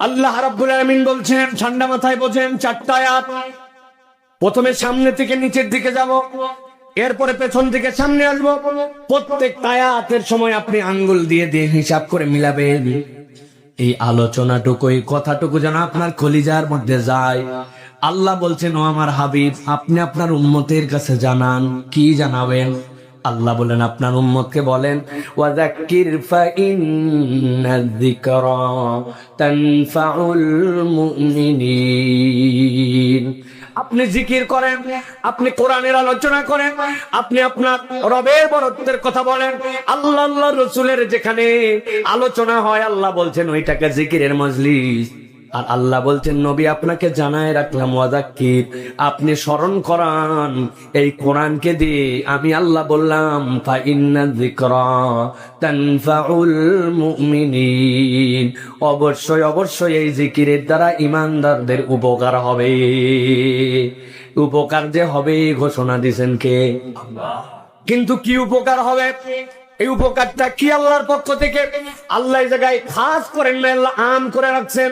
আল্লাহ রাব্বুল আলামিন বলছেন, ঠান্ডা মাথায় বোঝেন, 4টা আয়াত। প্রথমে সামনে থেকে নিচের দিকে যাব, এরপরে পেছন থেকে সামনে আসবো। প্রত্যেকটা আয়াতের সময় আপনি আঙ্গুল দিয়ে দিয়ে হিসাব করে মিলাবেন। এই আলোচনাটুকু, এই কথাটুকু যেন আপনার কলিজার মধ্যে যায়। আল্লাহ বলছেন, ও আমার হাবিব, আপনি আপনার উম্মতের কাছে জানান। কি জানাবেন? আল্লাহ বলেন, আপনার উম্মতকে বলেন, ওয়াযাক্কির ফাইন্নায যিকরা তানফাউল মুমিনিন। আপনি জিকির করেন, আপনি কোরআনের আলোচনা করেন, আপনি আপনার রবের বরত্বের কথা বলেন। আল্লাহ আল্লাহ রসুলের যেখানে আলোচনা হয়, আল্লাহ বলছেন ওইটাকে জিকিরের মজলিস। আর আল্লাহ বলছেন, নবী আপনাকে জানায় রাখলাম, ওয়াযাক্কির, আপনি স্মরণ করান এই কোরআনকে দিয়ে। আমি আল্লাহ বললাম, ফাইন্নায যিকরা তানফাউল মুমিনিন, অবশ্যই অবশ্যই এই জিকিরের দ্বারা ঈমানদারদের উপকার হবে। উপকার যে হবে ঘোষণা দিবেন কে? আল্লাহ। কিন্তু কি উপকার হবে? এই উপকারটা কি আল্লাহর পক্ষ থেকে? আল্লাহ এই জায়গায় খাস করেন না, আল্লাহ আম করে রাখছেন।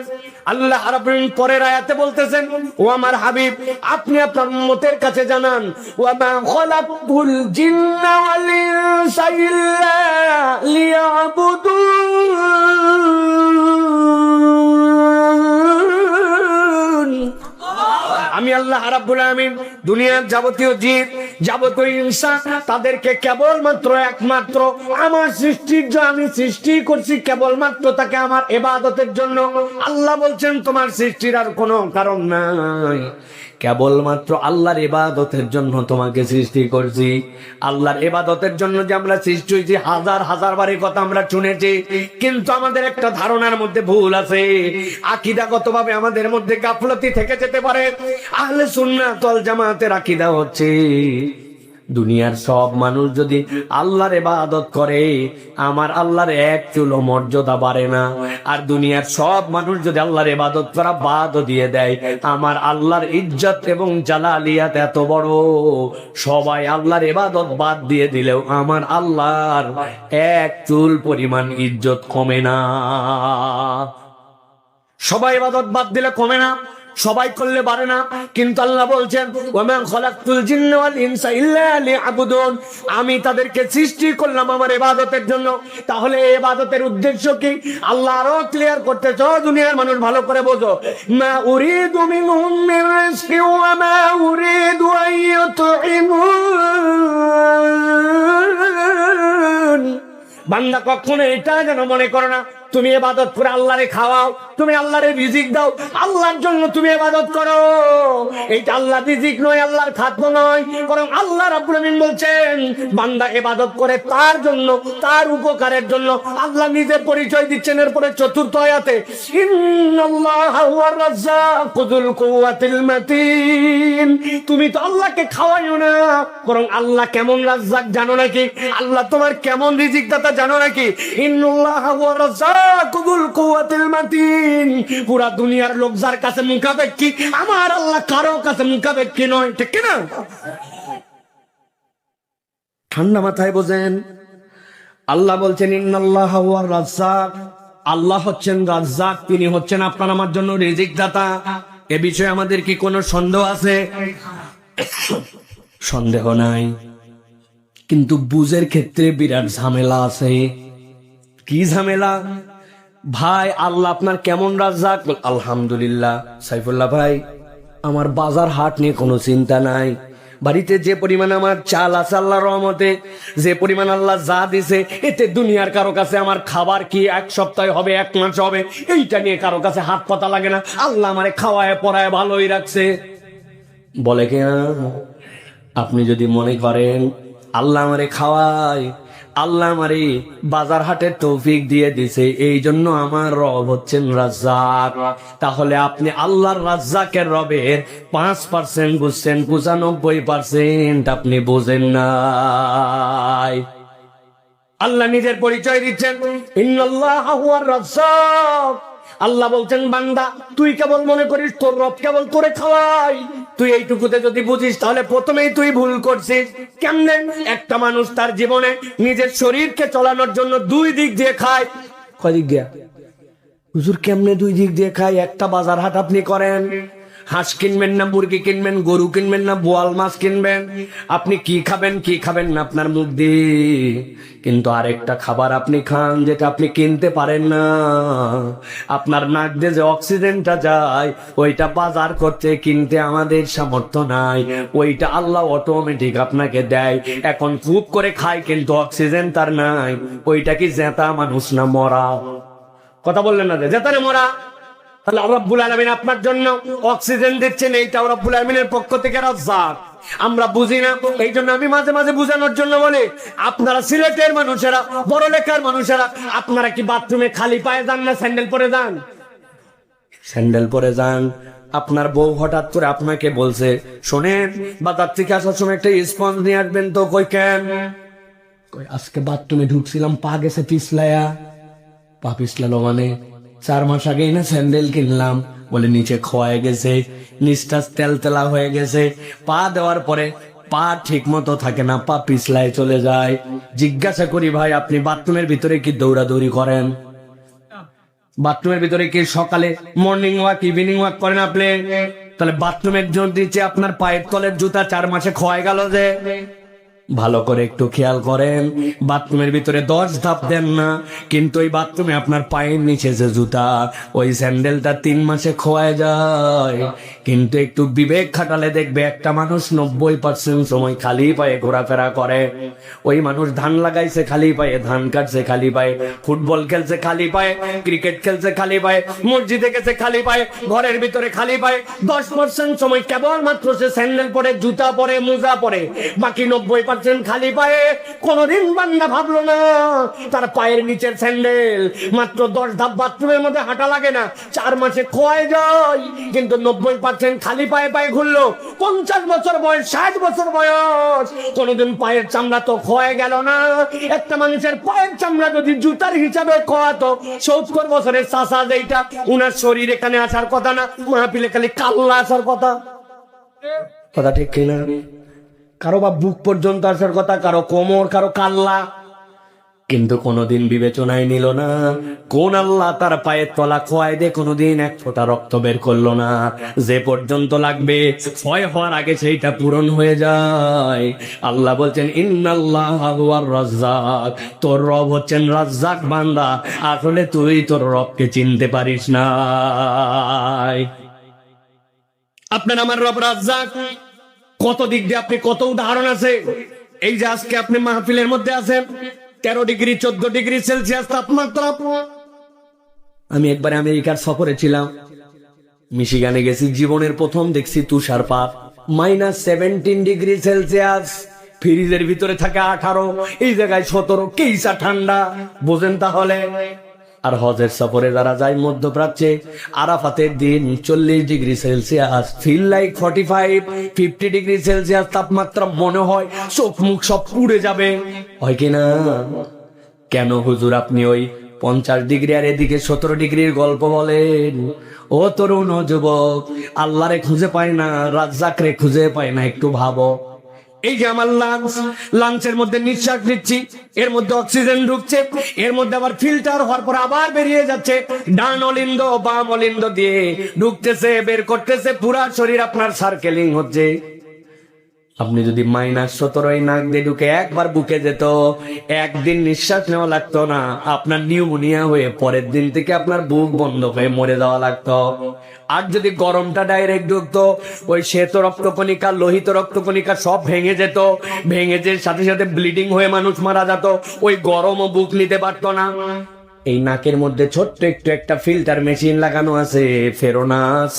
আল্লাহ রাব্বুল আলামিন পরের আয়াতে বলতেছেন, ও আমার হাবিব, আপনি আপনার উম্মতের কাছে জানান, ওয়া মা খালাকতুল জিন্না ওয়াল ইনসা ইল্লা লিয়াবুদুন। আমি আল্লাহ রাব্বুল আলামিন দুনিয়ার যাবতীয় জীব, যাবতীয় ইনসান, তাদেরকে কেবলমাত্র একমাত্র আমার সৃষ্টির জন্য আমি সৃষ্টি করছি, কেবলমাত্র তাকে আমার ইবাদতের জন্য। আল্লাহ বলছেন, তোমার সৃষ্টির আর কোনো কারণ নাই, কেবলমাত্র আল্লাহর ইবাদতের জন্য তোমাকে সৃষ্টি করছি। আল্লাহর ইবাদতের জন্য যে আমরা সৃষ্টি হয়েছি, হাজার হাজার বারে কথা আমরা শুনেছি, কিন্তু আমাদের একটা ধারণার মধ্যে ভুল আছে। আকীদাগতভাবে আমাদের মধ্যে গাফলতি থেকে যেতে পারে। আহলে সুন্নাত ওয়াল জামাতের আকীদা হচ্ছে, দুনিয়ার সব মানুষ যদি আল্লাহর ইবাদত করে, আমার আল্লাহর এক চুলো মর্যাদা বাড়ে না। আর দুনিয়ার সব মানুষ যদি আল্লাহর ইবাদত করা বাদ দিয়ে দেয়, আমার আল্লাহর ইজ্জত এবং জালালিয়াত এত বড়, সবাই আল্লাহর ইবাদত বাদ দিয়ে দিলেও আমার আল্লাহর এক চুল পরিমাণ ইজ্জত কমে না। সবাই ইবাদত বাদ দিলে কমে না, সবাই করলে বাড়ে না। কিন্তু আল্লাহ বলছেন, ওয়া মা খালাকতুল জিন্না ওয়াল ইনসা ইল্লা লিয়াবুদুন, আমি তাদেরকে সৃষ্টি করলাম আমার ইবাদতের জন্য। তাহলে এই ইবাদতের উদ্দেশ্য কি? আল্লাহ আরো ক্লিয়ার করতেছে, দুনিয়ার মানুষ ভালো করে বোঝো, মা উরিদু মিনহুম মিন রিজকি ওয়া মা উরিদু আন ইউতঈমুন। বান্দা কখনো এটা যেন মনে করো না তুমি ইবাদত করে আল্লাহরে খাওয়াও, তুমি আল্লাহরে রিজিক দাও, আল্লাহর জন্য তুমি ইবাদত করো। এইটা আল্লাহর রিজিক নয়, আল্লাহর খাদ্য নয়, বরং আল্লাহ রাব্বুল আলামিন বলছেন, বান্দা ইবাদত করে তার জন্য, তার উপকারের জন্য। আল্লাহ নিজের পরিচয় দিচ্ছেন এরপরে 4র্থ আয়াতে, ইন্নাল্লাহা হুয়ার রাজ্জাকু যুল কুওয়াতিল মাতিন। তুমি তো আল্লাহকে খাওয়াইও না, বরং আল্লাহ কেমন রাজ্জাক জানো নাকি? আল্লাহ তোমার কেমন রিজিক দাতা জানো নাকি? ইন্নাল্লাহা হুয়ার রাজ্জাকু যুল কুওয়াতিল মাতিন। পুরা দুনিয়ার লোক যার কাছে মুখাপেক্ষী, আমার আল্লাহ কারো কাছে মুখাপেক্ষী নয়, ঠিক কি না? ঠান্ডা মাথায় বোঝেন। আল্লাহ বলছেন, ইন্নাল্লাহা হুয়ার রাজ্জাক, আল্লাহ হচ্ছেন রাজ্জাক, তিনি হচ্ছেন আপনার আমার জন্য রিজিক দাতা। এ বিষয়ে আমাদের কি কোনো সন্দেহ আছে? সন্দেহ নাই, কিন্তু বুঝের ক্ষেত্রে বিরাট ঝামেলা আছে। কি ঝামেলা? ভাই, আল্লাহ আপনার কেমন রাজ্জাক? আলহামদুলিল্লাহ। সাইফুল্লাহ ভাই, আমার বাজার হাট নিয়ে কোনো চিন্তা নাই, বাড়িতে যে পরিমাণ আমার চাল আছে আল্লাহর রহমতে, যে পরিমাণ আল্লাহ যা দিছে, এতে দুনিয়ার কারো কাছে আমার খাবার কি 1 সপ্তাহ হবে, 1 মাস হবে, এইটা নিয়ে কারো কাছে হাত পাতা লাগে না। আল্লাহ আমারে খাওয়ায় পড়ায় ভালোই রাখছে। বলে কি না? আপনি যদি মনে করেন আল্লাহ আমারে খাওয়ায়, আল্লাহ আমারে বাজার হাটের তৌফিক দিয়ে দিছে, এই জন্য আমার রব হচ্ছেন রাজ্জাক, তাহলে আপনি আল্লাহর রাজ্জাকের রবের 5% বুঝছেন, 95% আপনি বোঝেন নাই। আল্লাহ নিজের পরিচয় দিচ্ছেন, ইন্নাল্লাহা হুয়ার রাজ্জাক। আল্লাহ বলছেন, বান্দা তুই কেবল মনে করিস তোর রব কেবল তোরে খাওয়াই, তুই এইটুকুতে যদি বুঝিস তাহলে প্রথমেই তুই ভুল করছিস। কেমনে? একটা মানুষ তার জীবনে নিজের শরীরকে চলানোর জন্য 2 দিক দিয়ে খায়। কয় দিক দিয়া? হুজুর কেমনে দুই দিক দিয়ে খাই? একটা বাজার হাট আপনি করেন, হাঁস কিনবেন না মুরগি কিনবেন, গরু কিনবেন না বোয়াল মাছ কিনবেন, আপনি কি খাবেন কি খাবেন না আপনার মুখ দিয়ে, কিন্তু আরেকটা খাবার আপনি খান যেটা আপনি কিনতে পারেন না। আপনার নাক দিয়ে যে অক্সিজেনটা যায় ওইটা বাজার করতে কিনতে আমাদের সামর্থ্য নাই, ওইটা আল্লাহ অটোমেটিক আপনাকে দেয়। এখন খুব করে খায় কিন্তু অক্সিজেন তার নাই। ওইটা কি জেতা মানুষ না মরা? কথা বললেন না যে জেতারে মরা? তাহলে রব্বুল আলামিন আপনার জন্য অক্সিজেন দিচ্ছেন, এইটাও রব্বুল আলামিনের পক্ষ থেকে রাজ্জাক। আমরা বুঝি না, এই জন্য আমি মাঝে মাঝে বুঝানোর জন্য বলি, আপনারা সিলেটের মানুষেরা, বড় লেখার মানুষেরা, আপনারা কি বাথরুমে খালি পায়ে যান না স্যান্ডেল পরে যান? স্যান্ডেল পরে যান। আপনার বউ হঠাৎ করে আপনাকে বলছে, শোনেন বাজার থেকে আসার সময় একটা স্পঞ্জ নিয়ে আসবেন তো। কই কেন? কই আজকে বাথরুমে ঢুকছিলাম, পা গেছে পিছলায়া। পা পিছলালো মানে? 4 মাস আগেই না স্যান্ডেল কিনলাম। বলে নিচে খোয়ায় গেছে, নিচটা তেলতেলা হয়ে গেছে, পা দেওয়ার পরে পা ঠিক মতো থাকে না, পা পিছলায় চলে যায়। জিজ্ঞাসা করি ভাই আপনি বাথরুমের ভিতরে কি দৌড়াদৌড়ি করেন? বাথরুমের ভিতরে কি সকালে মর্নিং ওয়াক ইভিনিং ওয়াক করেন আপনি? তাহলে বাথরুমের জন্য দিচ্ছে আপনার পায়ের তলের জুতা 4 মাসে ক্ষয় গেল যে। ভালো করে একটু খেয়াল করেন, বাথরুমের ভিতরে 10 ধাপ দেন না, কিন্তু ওই বাথরুমে আপনার পায়ের নিচে যে জুতা, ওই স্যান্ডেলটা 3 মাসে খোয়া যায়। কিন্তু একটু বিবেক খাটালে দেখবে একটা মানুষ 90% সময় খালি পায়ে ঘোরাফেরা করে। ওই মানুষ ধান লাগাইছে খালি পায়ে, ধান কাটছে খালি পায়ে, ফুটবল খেলছে খালি পায়ে, ক্রিকেট খেলছে খালি পায়ে, মসজিদে গেছে খালি পায়ে, ঘরের ভিতরে খালি পায়ে। 10% সময় কেবলমাত্র সে স্যান্ডেল পরে, জুতা পরে, মোজা পরে, বাকি 90% খালি পায়ে। কোনদিন বান্দা ভাবলো না তার পায়ের নিচের স্যান্ডেল মাত্র 10 ধাপ বাথরুমের মধ্যে হাঁটা লাগে না, 4 মাসে খোয়ায় যায়। কিন্তু 90% খালি পায়ে পায়ে ঘুরলো। 50 বছর বয়স, 60 বছর বয়স, কোনদিন পায়ের চামড়া তো খোয়া গেল না। একটা মানুষের পায়ের চামড়া যদি জুতার হিসাবে খোয়াতো, 70 বছরের চাচা যেটা, উনার শরীর এখানে আসার কথা না, মাহফিলে খালি কাল্লা আসার কথা। কথা ঠিক কিনা? কারো বা বুক পর্যন্ত আসার কথা, কারো কোমর, কারো কাল্লা। কিন্তু কোনদিন বিবেচনায় নিল না কোন আল্লাহ তার পায়ের তলা খোয়াই দিয়ে কোনদিন 1 ফোঁটা রক্ত বের করলো না। যে পর্যন্ত লাগবে ক্ষয় হওয়ার আগে সেইটা পূরণ হয়ে যায়। আল্লাহ বলছেন ইন্নাল্লাহা হুয়ার রাজ্জাক, তোর রব হচ্ছেন রাজ্জাক বান্দা। আসলে তুই তোর রবকে চিনতে পারিস না। আপনার আমার রব রাজ্জাক। কত দিক দিয়ে আপনি কত উদাহরণ আছে। এই যে আজকে আপনি মাহফিলের মধ্যে আছেন, 13 ডিগ্রি 14 ডিগ্রি সেলসিয়াস তাপমাত্রা। আমি একবার আমেরিকার সফরে ছিলাম, মিশিগানে গেছি, জীবনের প্রথম দেখছি তুষারপাত। -17 ডিগ্রি সেলসিয়াস, ফ্রিজের ভিতরে থাকে 18, এই জায়গায় 17, কেইসা ঠান্ডা বোঝেন তাহলে। আর হজের সফরে যারা যায় মধ্যপ্রাচ্যে, আরাফাতের দিন 40 degree Celsius, feel like 45-50 degree Celsius তাপমাত্রা, মনে হয় চোখ মুখ সব পুড়ে যাবে, হয় কিনা? কেন হুজুর আপনি ওই 50 ডিগ্রি আর এদিকে 17 ডিগ্রির গল্প বলেন? ও তরুণ, ও যুবক, আল্লাহরে খুঁজে পায় না, রাজ্জাকরে খুঁজে পায় না। একটু ভাবো, এই যে আমার লাঞ্চের মধ্যে নিঃশ্বাস নিচ্ছি, এর মধ্যে অক্সিজেন ঢুকছে, এর মধ্যে আবার ফিল্টার হওয়ার পর আবার বেরিয়ে যাচ্ছে, ডান অলিন্দ বাম অলিন্দ দিয়ে ঢুকতেছে, বের করতেছে, পুরা শরীর আপনার সার্কেলিং হচ্ছে। আপনি যদি -17 নাক দিয়ে ঢুকে একবার বুকে যেত, একদিন নিঃশ্বাস নেওয়া লাগতো না, আপনার নিউমোনিয়া হয়ে পরের দিন থেকে আপনার বুক বন্ধ হয়ে মরে যাওয়া লাগতো। আর যদি গরমটা ডাইরেক্ট ঢুকতো, ওই শ্বেত রক্তকণিকা, লোহিত রক্তকণিকা সব ভেঙে যেত, ভেঙে যে সাথে সাথে ব্লিডিং হয়ে মানুষ মারা যেত, ওই গরমও বুক নিতে পারতো না। এই নাকের মধ্যে ছোট্ট একটু একটা ফিল্টার মেশিন লাগানো আছে, ফেরোনাস।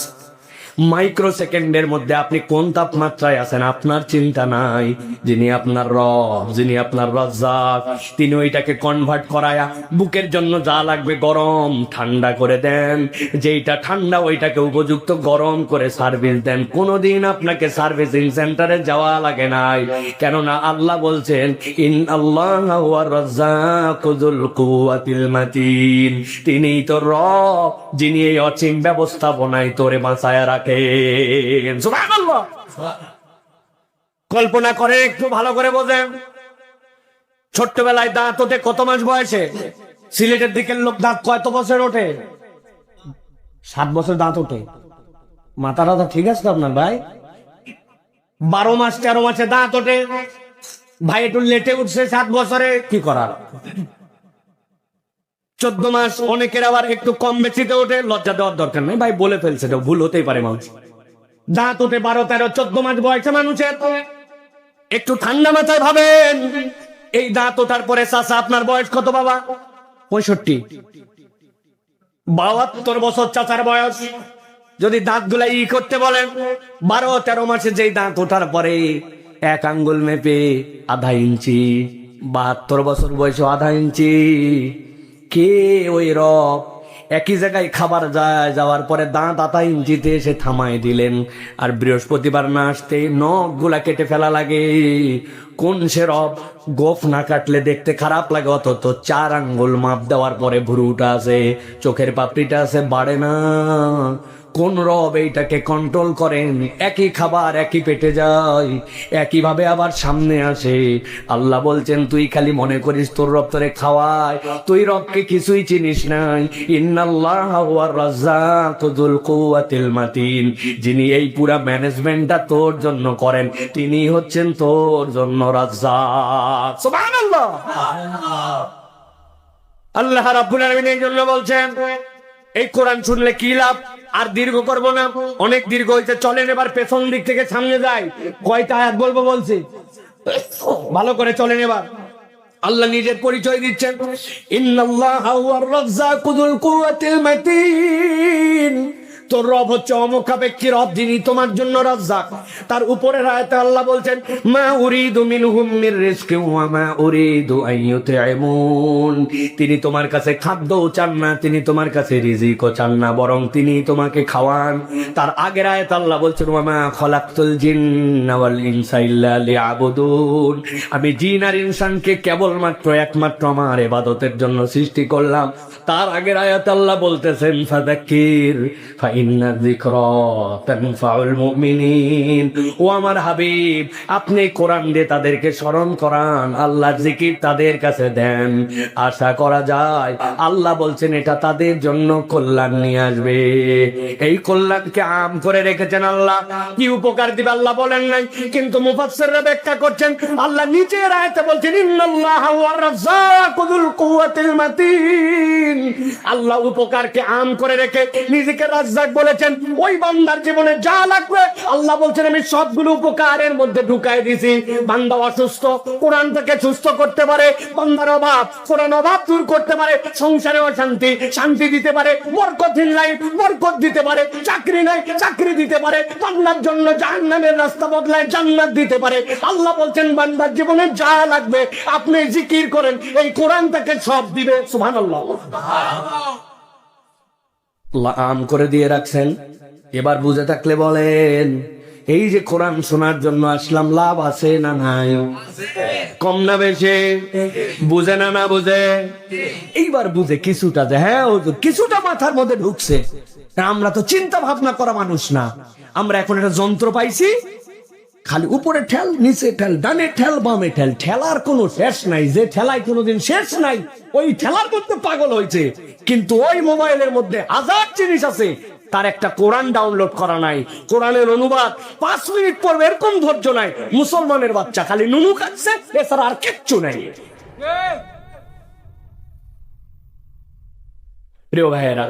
মাইক্রো সেকেন্ডের মধ্যে আপনি কোন তাপমাত্রায় আছেন আপনার চিন্তা নাই। যিনি আপনার রব, যিনি আপনার রাজ্জাক, তিনি ওইটাকে কনভার্ট করায়া বুকের জন্য যা লাগবে গরম ঠান্ডা করে দেন, যেইটা ঠান্ডা ওইটাকে উপযুক্ত গরম করে সার্ভিস দেন। কোনোদিন আপনাকে সার্ভিসিং সেন্টারে যাওয়া লাগে নাই, কেননা আল্লাহ বলছেন ইন্নাল্লাহা হুয়ার রাজ্জাকু যুল কুওয়াতিল মাতিন। তিনিই তো রব, যিনি এই অসীম ব্যবস্থাপনায় তোরে বাঁচায়া রাখে। সুবহানাল্লাহ। কল্পনা করে একটু ভালো করে বোঝেন, ছোট্টবেলায় দাঁত ওঠে কত মাস বয়সে? সিলেটের দিকের লোক দাঁত কত বছর ওঠে? 7 বছর দাঁত ওঠে? মাথা টাথা ঠিক আছে তো আপনার ভাই? 12 মাস 13 মাসে দাঁত ওঠে, ভাই একটু লেটে উঠছে 7 বছরে, কি করার? 14 মাস, অনেকের আবার একটু কম বেশিতে ওঠে, লজ্জা দেওয়ার দরকার নেই ভাই, বলে ফেলছে, এটা ভুল হতেই পারে মানুষ। দাঁত ওঠে 12, 13, 14 মাস বয়সে মানুষের। একটু ঠান্ডা মাথায় ভাবেন, এই দাঁত ওঠার পরে চাচা আপনার বয়স কত বাবা? 65। 72 বছর চাচার বয়স। যদি দাঁতগুলা করতে বলেন, 12, 13 মাসে যেই দাঁত ওঠার পরে 1 আঙ্গুল মেপে আধা ইঞ্চি, 72 বছর বয়সে আধা ইঞ্চি। কে ওই রব? একই জায়গায় খাবার যায়, যাওয়ার পরে দাঁত আধা ইঞ্চিতে এসে থামাই দিলেন, আর বৃহস্পতিবার না আসতে নখ গুলা কেটে ফেলা লাগে। কোন সে রব? গোফ না কাটলে দেখতে খারাপ লাগে, অথচ 4 আঙ্গুল মাপ দেওয়ার পরে ভুরুটা আছে, চোখের পাপড়িটা আছে, বাড়ে না। কোন রব এইটাকে কন্ট্রোল করেন? একই খাবার একই পেটে যায়, একই ভাবে আবার সামনে আসে। আল্লাহ বলছেন, তুই খালি মনে করিস তোর রব তোরে খাওয়ায়, তুই রবকে কিছুই চিনিস নাই। ইন্নাল্লাহা হুয়ার রাজ্জাকু যুল কুওয়াতিল মাতিন। যিনি এই পুরা ম্যানেজমেন্টটা তোর জন্য করেন, তিনি হচ্ছেন তোর জন্য রাজ্জাক। সুবহানাল্লাহ। আল্লাহ রাব্বুল আলামিন এই জন্য বলছেন, এই কোরআন শুনলে কি লাভ? আর দীর্ঘ করব না, অনেক দীর্ঘ হইতে, চলেন এবার পেছন দিক থেকে সামনে যাই। কয়টা আয়াত বলবো বলছি, ভালো করে চলেন এবার। আল্লাহ নিজের পরিচয় দিচ্ছেন, ইন্নাল্লাহা হুয়ার রাজ্জাকু যুল কুওয়াতিল মাতিন। তোর রব হচ্ছে অমুখাপেক্ষী রব, যিনি তোমার জন্য রাজ্জাক। তার উপরের আয়াতে আল্লাহ বলছেন, মা উরিদু মিনহুম মির রিজকিন ওয়া মা উরিদু আন ইউতঈমুন। তিনি তোমার কাছে খাদ্যও চান না, তিনি তোমার কাছে রিজিকও চান না, বরং তিনি তোমাকে খাওয়ান। তার আগের আয়াতে আল্লাহ বলছেন, ওয়া মা খালাকতুল জিন্না ওয়াল ইনসা ইল্লা লিয়াবুদুন। আমি জিন আর ইনসানকে কেবলমাত্র একমাত্র আমার ইবাদতের জন্য সৃষ্টি করলাম। তার আগের আয়াতে আল্লাহ বলতেছেন, ফাযাক্কির ফাইন্না যিকরা তানফাউল মুমিনিন। ও আমার হাবিব, আপনি কোরআন দিয়ে তাদেরকে স্মরণ করান, আল্লাহর জিকির তাদের কাছে দেন, আশা করা যায় আল্লাহ বলছেন এটা তাদের জন্য কল্যাণ নিয়ে আসবে। এই কল্যাণকে আম করে রেখেছেন আল্লাহ। কি উপকার দিবে আল্লাহ বলেন নাই, কিন্তু মুফাসসিররা ব্যাখ্যা করছেন, আল্লাহ নিচের আয়াতে বলছেন, ইন্নাল্লাহা হুয়ার রাজ্জাকু যুল কুওয়াতিল মাতিন। আল্লাহ উপকারকে আম করে রেখে নিজেকে রাজ্জাক বলেছেন। ওই বান্দার জীবনে যা লাগবে আল্লাহ বলছেন আমি সবগুলো উপকারের মধ্যে ঢুকাই দিয়েছি। বান্দা অসুস্থ, কোরআন থেকে সুস্থ করতে পারে। বান্দার অভাব, কোরআন অভাব দূর করতে পারে। সংসারে অশান্তি, শান্তি দিতে পারে। বরকতহীন লাইফ, বরকত দিতে পারে। চাকরি নাই, চাকরি দিতে পারে। বান্দার জন্য জাহান্নামের রাস্তা বদলায় জান্নাত দিতে পারে। আল্লাহ বলছেন বান্দার জীবনে যা লাগবে আপনি জিকির করেন, এই কোরআন থেকে সব দিবে। সুবহানাল্লাহ। আল্লাহ আম করে দিয়ে রাখছেন। এবার বুঝে থাকলে বলেন, এই যে কোরআন শোনার জন্য আসলাম, লাভ আছে না নাই? কম না বেশি? বুঝে না না বুঝে? এইবার বুঝে কিছুটা, যে হ্যাঁ কিছুটা মাথার মধ্যে ঢুকছে। আমরা তো চিন্তা ভাবনা করা মানুষ না, আমরা এখন একটা যন্ত্র পাইছি, খালি উপরে ঠেল, নিচে ঠেল, ডানে ঠেল, বামে ঠেল, ঠেলার কোনো শেষ নাই। যে ঠেলায় কোনোদিন শেষ নাই, ওই ঠেলার মধ্যে পাগল হয়েছে। কিন্তু ওই মোবাইলের মধ্যে হাজার জিনিস আছে, তার একটা কোরআন ডাউনলোড করা নাই, কোরআনের অনুবাদ 5 মিনিট পড়বে এরকম ধৈর্য নাই। মুসলমানের বাচ্চা খালি নুনু খাচ্ছে, এছাড়া আর কিচ্ছু নাই। প্রিয় ভাইয়েরা,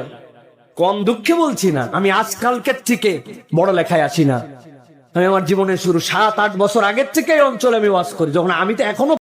কম দুঃখে বলছি না, আমি আজকালকের থেকে বড় লেখায় আসি না। আমি আমার জীবনের শুরু 7-8 বছর আগের থেকে এই অঞ্চলে আমি ওয়াজ করি, যখন আমি তো এখনো